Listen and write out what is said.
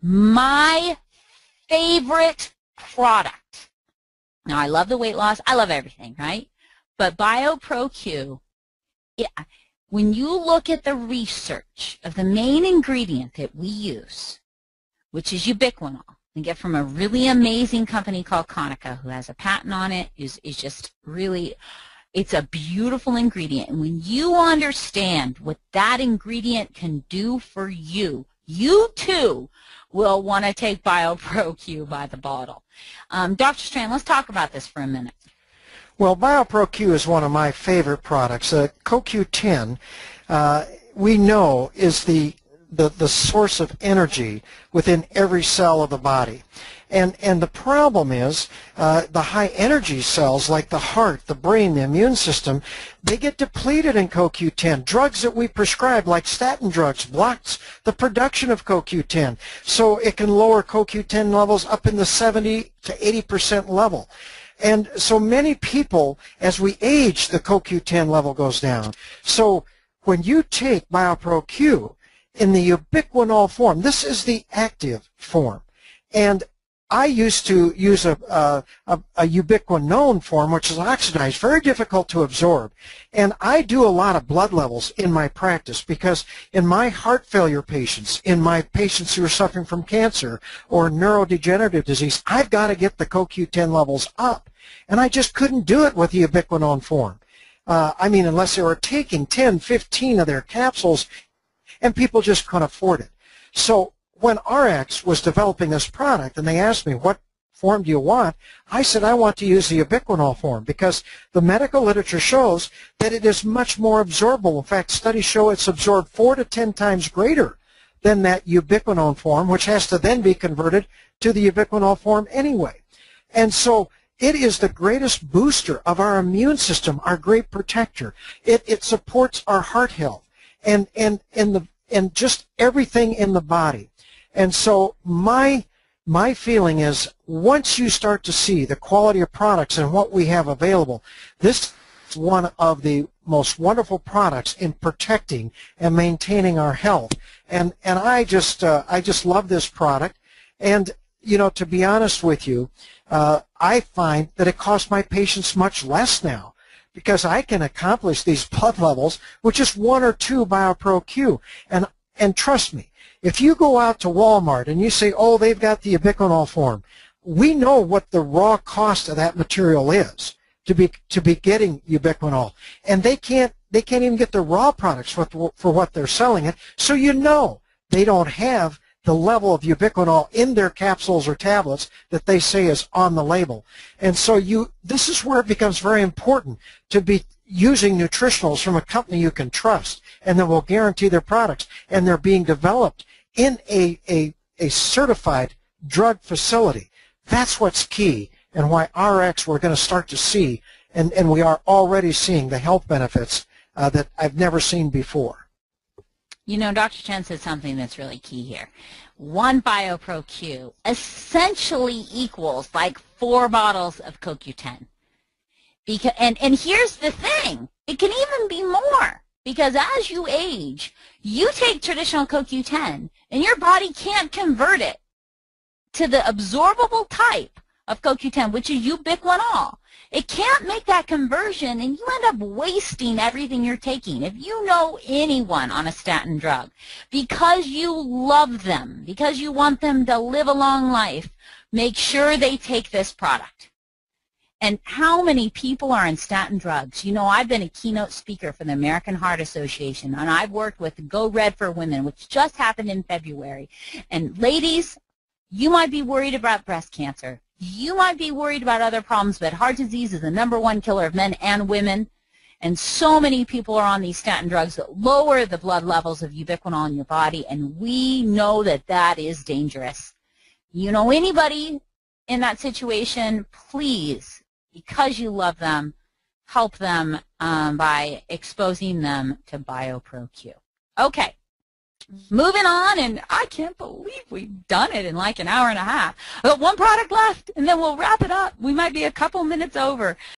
My favorite product. Now, I love the weight loss. I love everything, right? But Biopro Q, when you look at the research of the main ingredient that we use, which is ubiquinol, and get from a really amazing company called Konica, who has a patent on it, is just really, it's a beautiful ingredient. And when you understand what that ingredient can do for you, you too will want to take Biopro Q by the bottle. Dr. Strand, let's talk about this for a minute. Well, Biopro Q is one of my favorite products. CoQ10, we know, is the source of energy within every cell of the body. And the problem is the high energy cells like the heart, the brain, the immune system, they get depleted in CoQ10. Drugs that we prescribe like statin drugs blocks the production of CoQ10. So it can lower CoQ10 levels up in the 70 to 80% level. And so many people, as we age, the CoQ10 level goes down. So when you take Biopro Q in the ubiquinol form, this is the active form. And I used to use a ubiquinone form, which is oxidized, very difficult to absorb. And I do a lot of blood levels in my practice because in my heart failure patients, in my patients who are suffering from cancer or neurodegenerative disease, I've got to get the CoQ10 levels up. And I just couldn't do it with the ubiquinone form. I mean, unless they were taking 10, 15 of their capsules, and people just couldn't afford it. So when Ariix was developing this product and they asked me, what form do you want? I said, I want to use the ubiquinol form because the medical literature shows that it is much more absorbable. In fact, studies show it's absorbed 4 to 10 times greater than that ubiquinone form, which has to then be converted to the ubiquinol form anyway. And so it is the greatest booster of our immune system, our great protector. It supports our heart health and just everything in the body. And so my feeling is once you start to see the quality of products and what we have available, this is one of the most wonderful products in protecting and maintaining our health. And I just love this product. And you know, to be honest with you, I find that it costs my patients much less now because I can accomplish these blood levels with just 1 or 2 Biopro Q. And trust me, if you go out to Walmart and you say, oh, they've got the ubiquinol form, we know what the raw cost of that material is to be getting ubiquinol. And they can't even get the raw products for what they're selling it. So you know they don't have the level of ubiquinol in their capsules or tablets that they say is on the label. And so this is where it becomes very important to be using nutritionals from a company you can trust and that will guarantee their products. And they're being developed in a certified drug facility. That's what's key and why Ariix we're going to start to see, and we are already seeing the health benefits that I've never seen before. You know, Dr. Chen said something that's really key here. 1 Biopro Q essentially equals like 4 bottles of CoQ10. And here's the thing, it can even be more because as you age, you take traditional CoQ10 and your body can't convert it to the absorbable type of CoQ10, which is ubiquinol. It can't make that conversion, and you end up wasting everything you're taking. If you know anyone on a statin drug, because you love them, because you want them to live a long life, make sure they take this product. And how many people are on statin drugs? You know, I've been a keynote speaker for the American Heart Association, and I've worked with Go Red for Women, which just happened in February. And ladies, you might be worried about breast cancer. You might be worried about other problems, but heart disease is the #1 killer of men and women. And so many people are on these statin drugs that lower the blood levels of ubiquinol in your body, and we know that that is dangerous. You know anybody in that situation, please, because you love them, help them by exposing them to Biopro Q. Okay. Moving on, and I can't believe we've done it in like an hour and a half. I've got 1 product left, and then we'll wrap it up. We might be a couple minutes over.